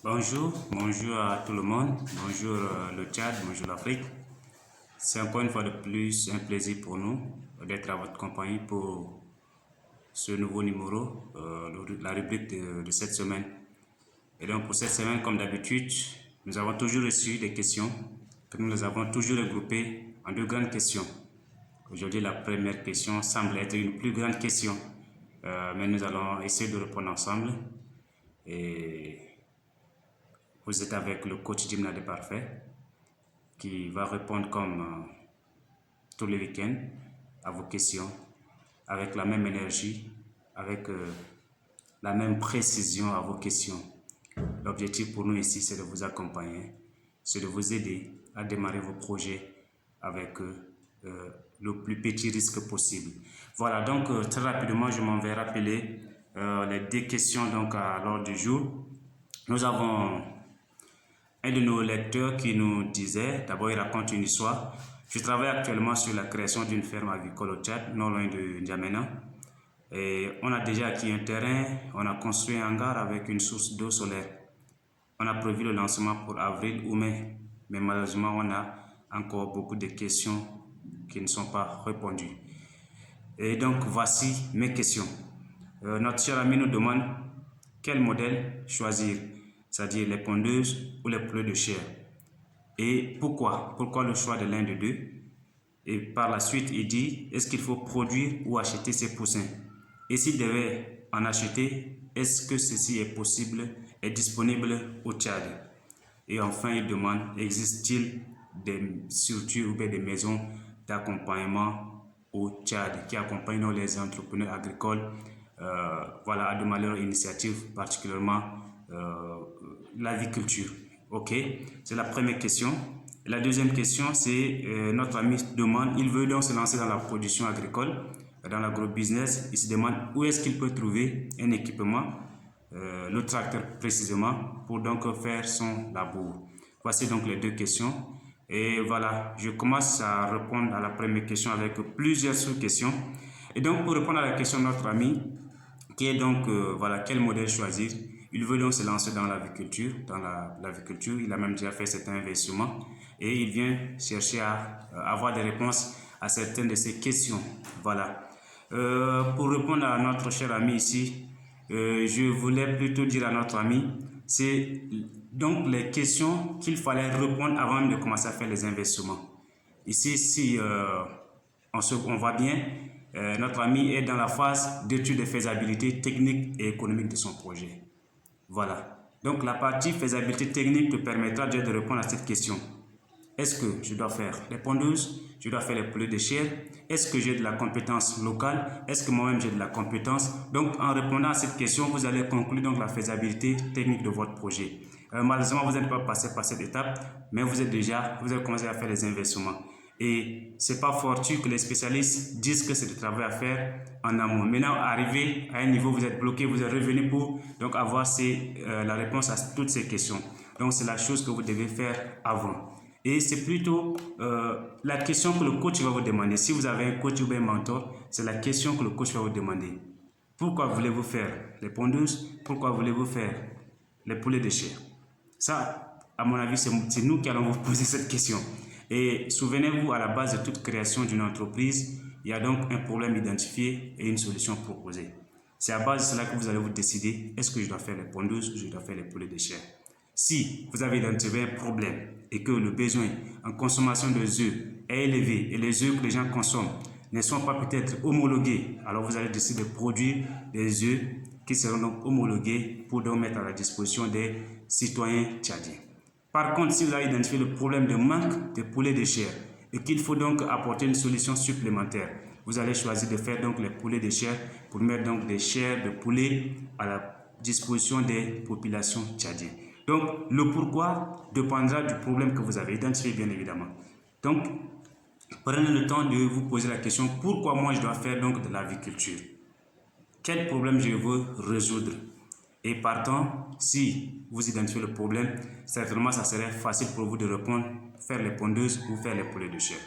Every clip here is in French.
Bonjour à tout le monde, bonjour le Tchad, bonjour l'Afrique. C'est encore une fois de plus un plaisir pour nous d'être à votre compagnie pour ce nouveau numéro, la rubrique de cette semaine. Et donc pour cette semaine, comme d'habitude, nous avons toujours reçu des questions que nous les avons toujours regroupées en deux grandes questions. Aujourd'hui, la première question semble être une plus grande question, mais nous allons essayer de répondre ensemble. Et vous êtes avec le coach Jimna de Parfait qui va répondre comme tous les week-ends à vos questions avec la même énergie, avec la même précision à vos questions. L'objectif pour nous ici, c'est de vous accompagner, c'est de vous aider à démarrer vos projets avec le plus petit risque possible. Voilà, donc très rapidement, je m'en vais rappeler les deux questions donc, à l'ordre du jour. Nous avons un de nos lecteurs qui nous disait, d'abord il raconte une histoire. Je travaille actuellement sur la création d'une ferme agricole au Tchad, non loin de N'Djamena. Et on a déjà acquis un terrain, on a construit un hangar avec une source d'eau solaire. On a prévu le lancement pour avril ou mai, mais malheureusement on a encore beaucoup de questions qui ne sont pas répondues. Et donc voici mes questions. Notre cher ami nous demande quel modèle choisir, c'est-à-dire les pondeuses ou les poulets de chair. Et pourquoi le choix de l'un des deux? Et par la suite, il dit, est-ce qu'il faut produire ou acheter ces poussins? Et s'il devait en acheter, est-ce que ceci est possible et disponible au Tchad? Et enfin, il demande, existe-t-il des structures ou bien des maisons d'accompagnement au Tchad qui accompagnent les entrepreneurs agricoles voilà, à de leur initiative, particulièrement l'aviculture. Ok, c'est la première question. La deuxième question, c'est notre ami demande, il veut donc se lancer dans la production agricole, dans l'agrobusiness. Il se demande où est-ce qu'il peut trouver un équipement, le tracteur précisément, pour donc faire son labour. Voici donc les deux questions. Et voilà, je commence à répondre à la première question avec plusieurs sous-questions. Et donc, pour répondre à la question de notre ami, qui est donc, voilà, quel modèle choisir? Il veut donc se lancer dans l'aviculture, il a même déjà fait certains investissements et il vient chercher à avoir des réponses à certaines de ces questions. Voilà. Pour répondre à notre cher ami ici, je voulais plutôt dire à notre ami, c'est donc les questions qu'il fallait répondre avant de commencer à faire les investissements. Ici, si on voit bien, notre ami est dans la phase d'étude de faisabilité technique et économique de son projet. Voilà. Donc la partie faisabilité technique te permettra de répondre à cette question. Est-ce que je dois faire les pondeuses? Je dois faire les poulets de chair? Est-ce que j'ai de la compétence locale? Est-ce que moi-même j'ai de la compétence? Donc en répondant à cette question, vous allez conclure donc la faisabilité technique de votre projet. Malheureusement, vous n'êtes pas passé par cette étape, mais vous avez commencé à faire les investissements. Et c'est pas fortuit que les spécialistes disent que c'est du travail à faire en amont. Maintenant, arrivé à un niveau, vous êtes bloqué, vous êtes revenu pour donc avoir la réponse à toutes ces questions. Donc, c'est la chose que vous devez faire avant. Et c'est plutôt la question que le coach va vous demander. Si vous avez un coach ou un mentor, c'est la question que le coach va vous demander. Pourquoi voulez-vous faire les pondeuses? Pourquoi voulez-vous faire les poulets de chair? Ça, à mon avis, c'est nous qui allons vous poser cette question. Et souvenez-vous, à la base de toute création d'une entreprise, il y a donc un problème identifié et une solution proposée. C'est à base de cela que vous allez vous décider, est-ce que je dois faire les pondeuses ou je dois faire les poulets de chair? Si vous avez identifié un problème et que le besoin en consommation des œufs est élevé et les œufs que les gens consomment ne sont pas peut-être homologués, alors vous allez décider de produire des œufs qui seront donc homologués pour donc mettre à la disposition des citoyens tchadiens. Par contre, si vous avez identifié le problème de manque de poulets de chair et qu'il faut donc apporter une solution supplémentaire, vous allez choisir de faire donc les poulets de chair pour mettre donc des chairs de poulet à la disposition des populations tchadiennes. Donc, le pourquoi dépendra du problème que vous avez identifié, bien évidemment. Donc, prenez le temps de vous poser la question, pourquoi moi je dois faire donc de l'aviculture? Quel problème je veux résoudre? Et partant, si vous identifiez le problème, certainement ça serait facile pour vous de répondre, faire les pondeuses ou faire les poulets de chair.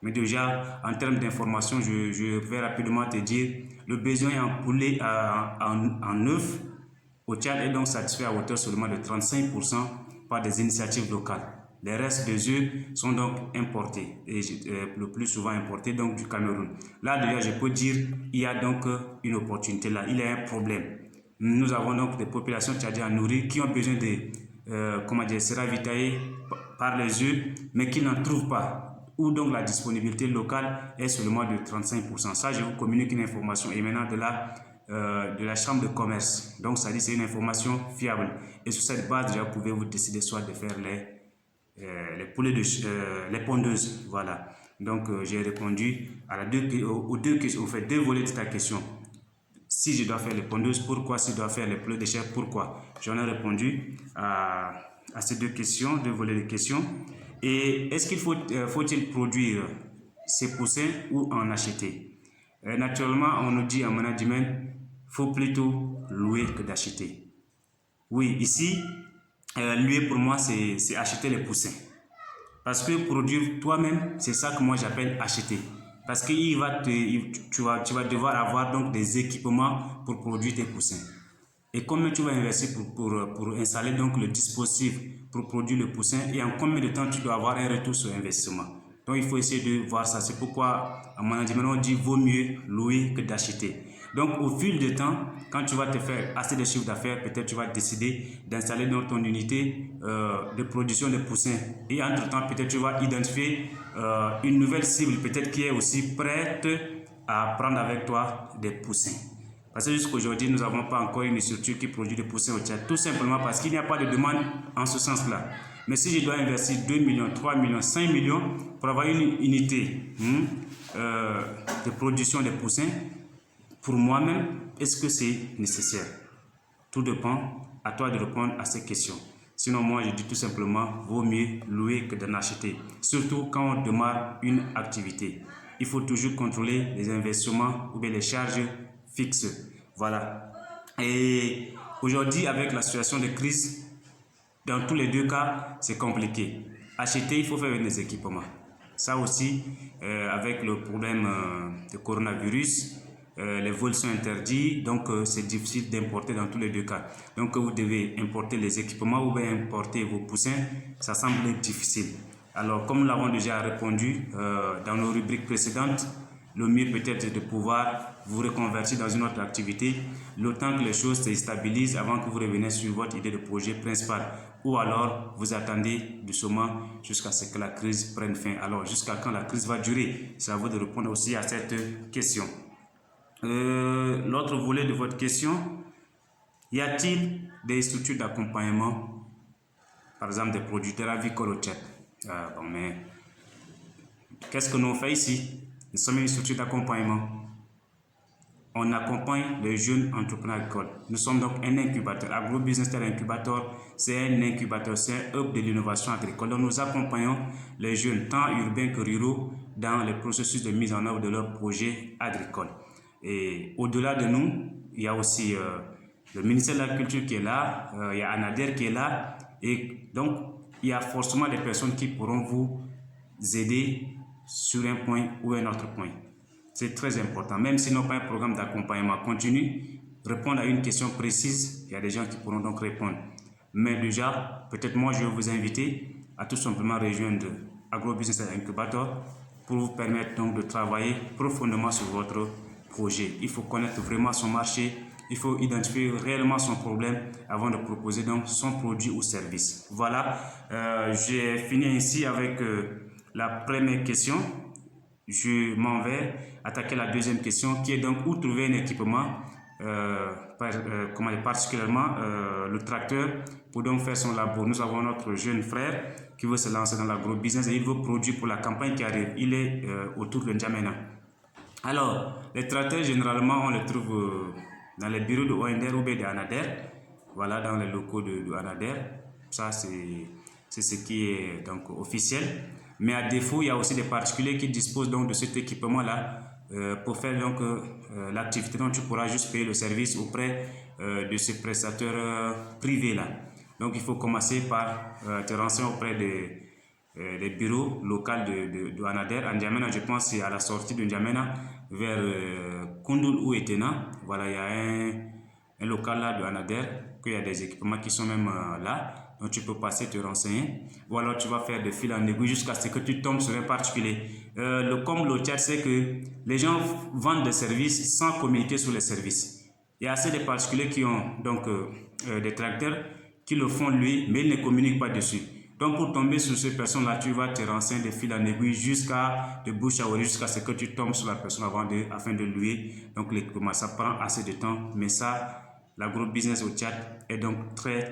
Mais déjà, en termes d'information, je vais rapidement te dire, le besoin en poulet, en œuf, au Tchad est donc satisfait à hauteur seulement de 35% par des initiatives locales. Les restes des œufs sont donc importés, et le plus souvent importés donc du Cameroun. Là déjà, je peux dire il y a donc une opportunité là, il y a un problème. Nous avons donc des populations tchadiennes à nourrir qui ont besoin de se ravitailler par les œufs, mais qui n'en trouvent pas. Ou donc la disponibilité locale est seulement de 35%. Ça, je vous communique une information émanant de la chambre de commerce. Donc, ça dit c'est une information fiable. Et sur cette base, déjà, vous pouvez vous décider soit de faire les pondeuses. Voilà. Donc, j'ai répondu aux deux questions, au fait, deux volets de ta question. Si je dois faire les pondeuses, pourquoi? Si je dois faire les poulets de chair, pourquoi? J'en ai répondu à ces deux questions, deux volets de questions. Et est-ce qu'il faut-il produire ces poussins ou en acheter? Naturellement, on nous dit en management, il faut plutôt louer que d'acheter. Oui, ici, louer pour moi, c'est acheter les poussins. Parce que produire toi-même, c'est ça que moi j'appelle acheter. Parce que tu vas devoir avoir donc des équipements pour produire tes poussins. Et combien tu vas investir pour installer donc le dispositif pour produire le poussin et en combien de temps tu dois avoir un retour sur investissement. Donc il faut essayer de voir ça. C'est pourquoi en management on dit vaut mieux louer que d'acheter. Donc au fil du temps, quand tu vas te faire assez de chiffre d'affaires, peut-être tu vas décider d'installer dans ton unité de production de poussins. Et entre-temps, peut-être tu vas identifier une nouvelle cible, peut-être qui est aussi prête à prendre avec toi des poussins. Parce que jusqu'à aujourd'hui, nous n'avons pas encore une structure qui produit des poussins au Tchad. Tout simplement parce qu'il n'y a pas de demande en ce sens-là. Mais si je dois investir 2 millions, 3 millions, 5 millions pour avoir une unité de production des poussins, pour moi-même, est-ce que c'est nécessaire? Tout dépend à toi de répondre à ces questions. Sinon, moi, je dis tout simplement, vaut mieux louer que d'en acheter. Surtout quand on démarre une activité. Il faut toujours contrôler les investissements ou bien les charges fixes. Voilà. Et aujourd'hui, avec la situation de crise, dans tous les deux cas, c'est compliqué. Acheter, il faut faire des équipements. Ça aussi, avec le problème de coronavirus, les vols sont interdits, donc c'est difficile d'importer dans tous les deux cas. Donc vous devez importer les équipements ou bien importer vos poussins, ça semble difficile. Alors comme nous l'avons déjà répondu dans nos rubriques précédentes, le mieux peut-être de pouvoir vous reconvertir dans une autre activité, le temps que les choses se stabilisent avant que vous reveniez sur votre idée de projet principal. Ou alors, vous attendez doucement jusqu'à ce que la crise prenne fin. Alors, jusqu'à quand la crise va durer? C'est à vous de répondre aussi à cette question. L'autre volet de votre question, y a-t-il des structures d'accompagnement, par exemple des producteurs avicoles au Tchad? Bon, mais qu'est-ce que nous faisons ici? Nous sommes une structure d'accompagnement. On accompagne les jeunes entrepreneurs agricoles. Nous sommes donc un incubateur. Agrobusiness Incubator, c'est un incubateur, c'est un hub de l'innovation agricole. Donc nous accompagnons les jeunes, tant urbains que ruraux, dans le processus de mise en œuvre de leurs projets agricoles. Et au-delà de nous, il y a aussi le ministère de l'Agriculture qui est là, il y a ANADER qui est là. Et donc, il y a forcément des personnes qui pourront vous aider sur un point ou un autre point. C'est très important. Même s'ils n'ont pas un programme d'accompagnement continu, répondre à une question précise, il y a des gens qui pourront donc répondre. Mais déjà, peut-être moi, je vais vous inviter à tout simplement rejoindre Agrobusiness Incubator pour vous permettre donc de travailler profondément sur votre projet. Il faut connaître vraiment son marché, il faut identifier réellement son problème avant de proposer donc son produit ou service. Voilà, j'ai fini ainsi avec la première question. Je m'en vais attaquer la deuxième question qui est donc où trouver un équipement, particulièrement le tracteur pour donc faire son labour. Nous avons notre jeune frère qui veut se lancer dans l'agro-business et il veut produire pour la campagne qui arrive. Il est autour de N'Djamena. Alors, les tracteurs généralement on les trouve dans les bureaux de ONDR ou bien de ANADER. Voilà, dans les locaux de ANADER. Ça c'est ce qui est donc officiel. Mais à défaut, il y a aussi des particuliers qui disposent donc de cet équipement-là pour faire donc l'activité dont tu pourras juste payer le service auprès de ce prestataire privé-là. Donc, il faut commencer par te renseigner auprès des bureaux locaux de ANADER. À N'Djamena, je pense, c'est à la sortie de N'Djamena vers Koundoul ou Etena. Voilà, il y a un local là de ANADER qu'il y a des équipements qui sont même là. Donc, tu peux passer, te renseigner. Ou alors, tu vas faire de fil en aiguille jusqu'à ce que tu tombes sur un particulier. Le comble au Tchad, c'est que les gens vendent des services sans communiquer sur les services. Il y a assez de particuliers qui ont donc des tracteurs qui le font lui, mais ils ne communiquent pas dessus. Donc, pour tomber sur ces personnes-là, tu vas te renseigner de fil en aiguille jusqu'à de bouche à oreille, jusqu'à ce que tu tombes sur la personne afin de louer. Donc, l'équipement, ça prend assez de temps, mais ça, l'agrobusiness au Tchad est donc très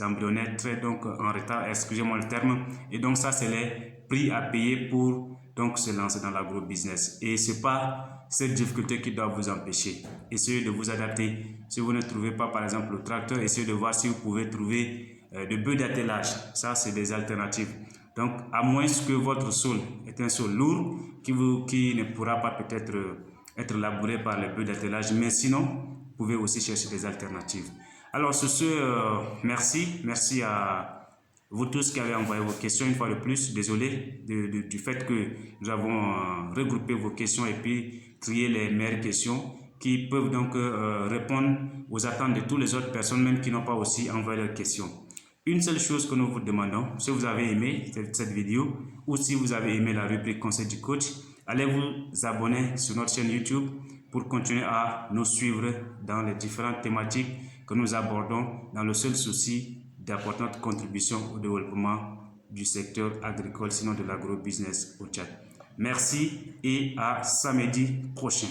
embryonnaire, très donc en retard, excusez-moi le terme. Et donc, ça, c'est les prix à payer pour donc se lancer dans l'agrobusiness. Et c'est pas cette difficulté qui doit vous empêcher. Essayez de vous adapter. Si vous ne trouvez pas, par exemple, le tracteur, essayez de voir si vous pouvez trouver de bœufs d'attelage. Ça, c'est des alternatives. Donc, à moins que votre sol est un sol lourd qui ne pourra pas peut-être être labouré par les bœufs d'attelage, mais sinon, vous pouvez aussi chercher des alternatives. Alors, sur ce, merci à vous tous qui avez envoyé vos questions une fois de plus. Désolé du fait que nous avons regroupé vos questions et puis trié les meilleures questions qui peuvent donc répondre aux attentes de toutes les autres personnes, même qui n'ont pas aussi envoyé leurs questions. Une seule chose que nous vous demandons, si vous avez aimé cette vidéo ou si vous avez aimé la rubrique Conseil du coach, allez vous abonner sur notre chaîne YouTube pour continuer à nous suivre dans les différentes thématiques que nous abordons dans le seul souci d'apporter notre contribution au développement du secteur agricole, sinon de l'agrobusiness au Tchad. Merci et à samedi prochain.